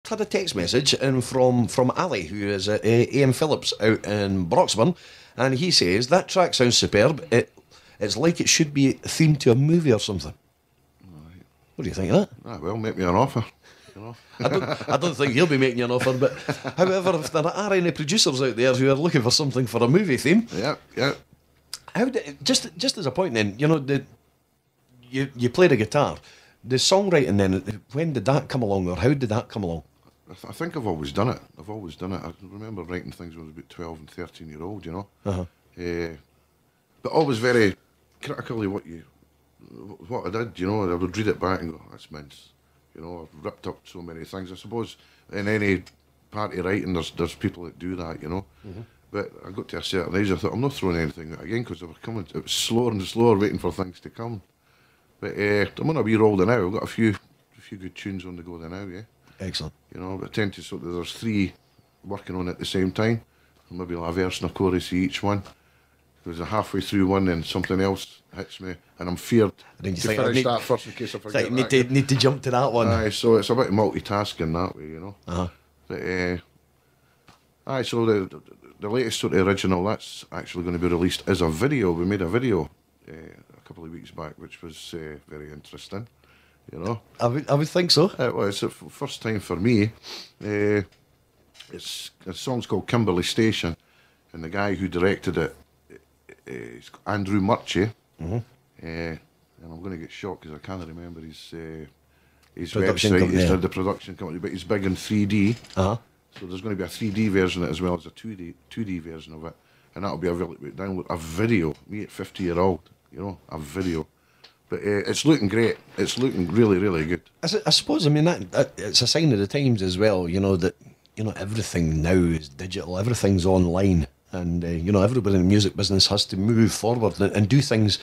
had a text message in from Ali, who is at AM Phillips out in Broxburn, and he says that track sounds superb. It's like it should be themed to a movie or something. Right. What do you think of that? Ah, well, make me an offer. You know. I don't think he'll be making you an offer, but however, if there are any producers out there who are looking for something for a movie theme, Yeah. how just as a point then, you know, you play the guitar, the songwriting then, when did that come along, or how did that come along? I think I've always done it. I remember writing things when I was about 12 and 13-year-old, you know. But always very critically what I did, you know. I would read it back and go, that's mince. You know, I've ripped up so many things. I suppose in any party writing, there's people that do that, you know. But I got to a certain age, I thought, I'm not throwing anything out again, because it was slower and slower waiting for things to come. But I'm on a wee roll there now. I've got a few good tunes on the go there now, yeah. Excellent. You know, I tend to there's 3 working on at the same time. Maybe a verse and a chorus each one. Because halfway through one, then something else hits me, and I'm feared to finish that first in case I forget. Need to jump to that one. Aye, so it's a bit multitasking that way, you know. But so the latest sort of original that's actually going to be released as a video. We made a video a couple of weeks back, which was very interesting. You know, I would think so. Well, it's the first time for me. It's a song's called Kimberley Station, and the guy who directed it is Andrew Murchie. And I'm going to get shocked because I can't remember his Production website. company, He's the production company, but he's big in 3D. So there's going to be a 3D version of it as well as a 2D version of it, and that'll be download a video. Me at 50-year-old, you know, a video. But it's looking great. It's looking really, really good. I suppose, I mean, that it's a sign of the times as well, you know, that, you know, everything now is digital, everything's online, and, you know, everybody in the music business has to move forward and do things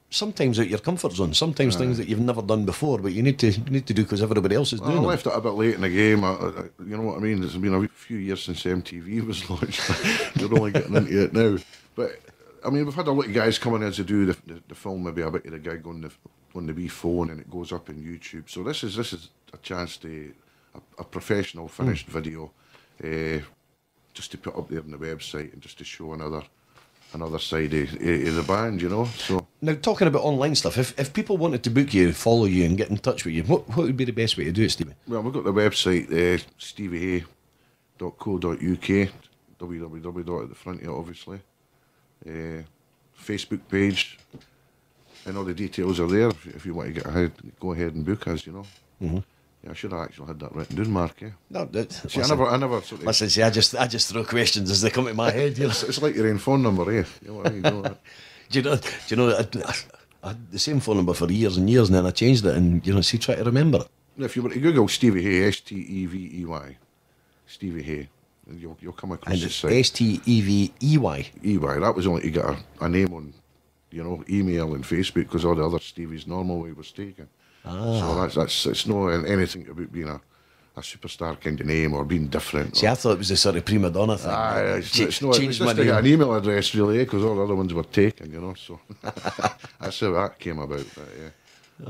sometimes out your comfort zone, sometimes things that you've never done before, but you need to do because everybody else is doing I it. left it a bit late in the game. You know what I mean? It's been a few years since MTV was launched. You're only getting into it now. But I mean, we've had a lot of guys coming in to do the film, maybe a bit of the gig on the wee phone, and it goes up on YouTube. So this is a chance to a professional finished video, just to put up there on the website and just to show another side of the band, you know. So now, talking about online stuff, if people wanted to book you, follow you, and get in touch with you, what would be the best way to do it, Stevey? Well, we've got the website, steveyhay.co.uk, www at the front here, obviously. Facebook page, and all the details are there if you want to go ahead and book us, you know. Yeah, I should have actually had that written down, Mark. Yeah. No, See, I never sort of. Listen, see, I just throw questions as they come to my head. You know? It's like your own phone number, eh? You know what I mean? Do you know? I had the same phone number for years and years, and then I changed it, and you know, see, try to remember it. If you were to Google Stevey Hay, Stevey, Stevey Hay, and you'll come across the site. Stevey. That was only to get a name on, you know, email and Facebook, because all the other Steveys normal way was taken. So that's it's not anything about being a superstar kind of name or being different. See, I thought it was a sort of prima donna thing. It's not. It's just to get an email address, really, because all the other ones were taken, you know. So that's how that came about. But, yeah.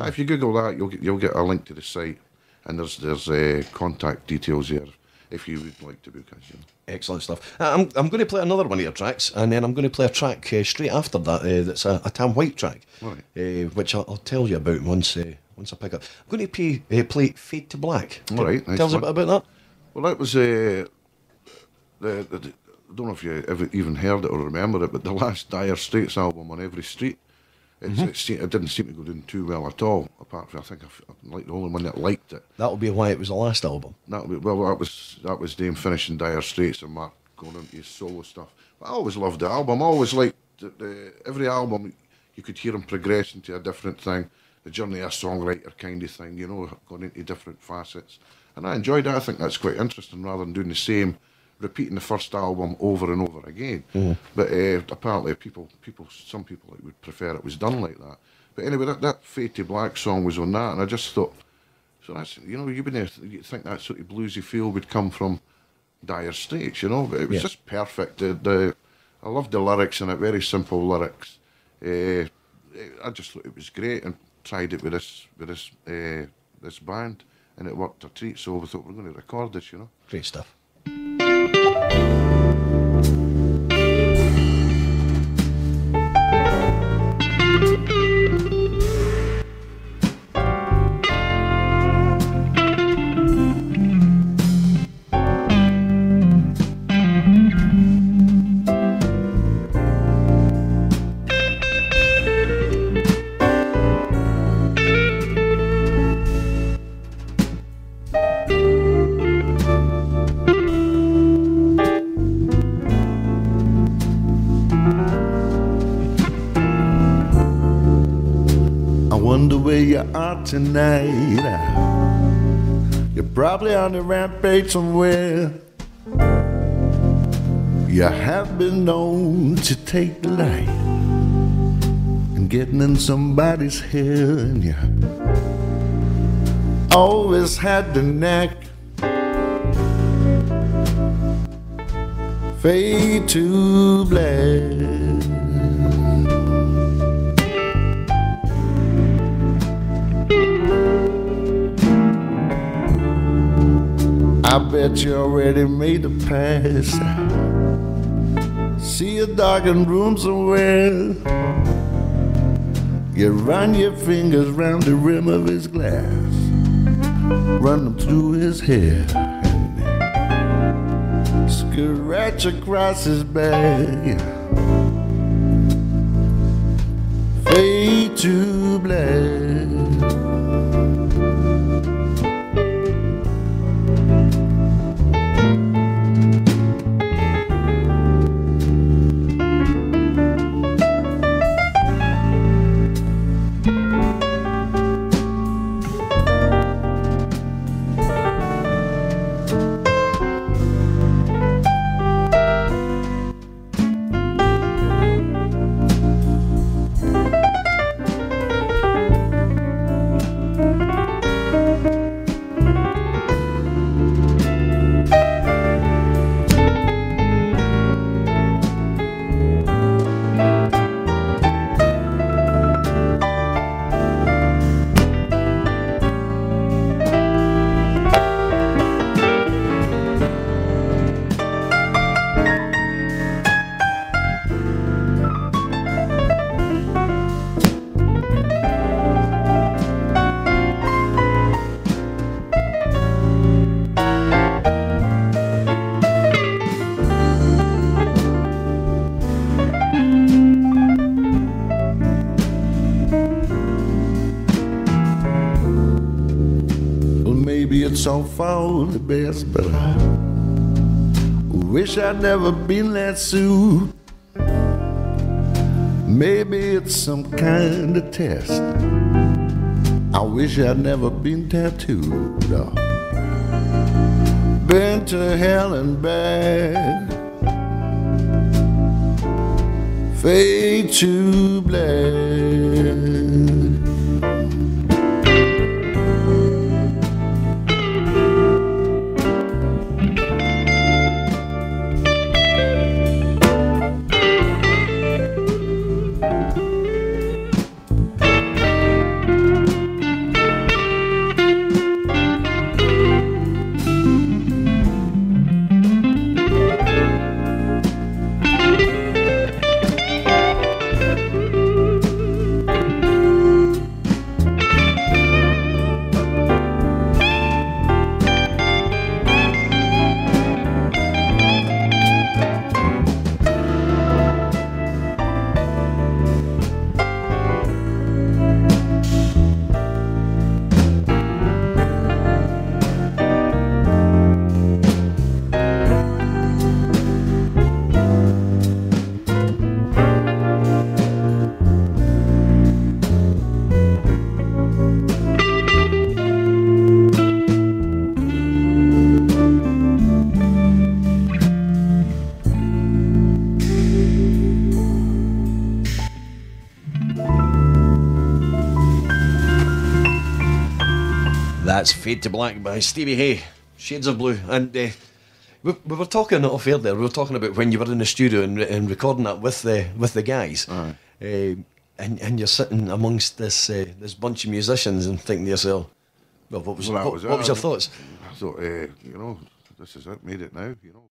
If you Google that, you'll get a link to the site, and there's contact details there if you would like to book us. You know. Excellent stuff. I'm going to play another one of your tracks, and then I'm going to play a track straight after that. That's a Tam White track, right. Which I'll tell you about once I pick up. I'm going to play Fade to Black. All right. Nice. Tell us a bit about that. Well, that was I don't know if you ever even heard it or remember it, but the last Dire Straits album, On Every Street, it didn't seem to go down too well at all. Apart from, I think I'm like the only one that liked it. That'll be why it was the last album. That was them finishing Dire Straits and Mark going into his solo stuff. But I always loved the album. I always liked every album. You could hear him progress into a different thing. The journey of a songwriter kind of thing, you know, going into different facets. And I enjoyed it. I think that's quite interesting, rather than doing the same, repeating the first album over and over again. But apparently some people would prefer it was done like that. But anyway, that Fade to Black song was on that, and I just thought, so that's, you know, you've been there, you think that sort of bluesy feel would come from Dire Straits, you know, but it was just perfect. I loved the lyrics in it, very simple lyrics. I just thought it was great, and tried it with this band, and it worked a treat. So we thought we're going to record this, you know. Great stuff. Wonder where you are tonight. You're probably on the rampage somewhere. You have been known to take delight in getting in somebody's hair, and you always had the knack. Fade to black. I bet you already made a pass. See a darkened room somewhere. You run your fingers round the rim of his glass, run them through his hair, and scratch across his back. Fade to black. Maybe it's all for the best, but I wish I'd never been that suit. Maybe it's some kind of test. I wish I'd never been tattooed. Been to hell and back. Fade to black. That's Fade to Black by Stevey Hay, Shades of Blue. And we were talking off air there, we were talking about when you were in the studio and recording that with the guys. And you're sitting amongst this bunch of musicians and thinking to yourself, Well, what was Well, that what, was what it. was your thoughts? I thought, you know, this is it, made it now, you know.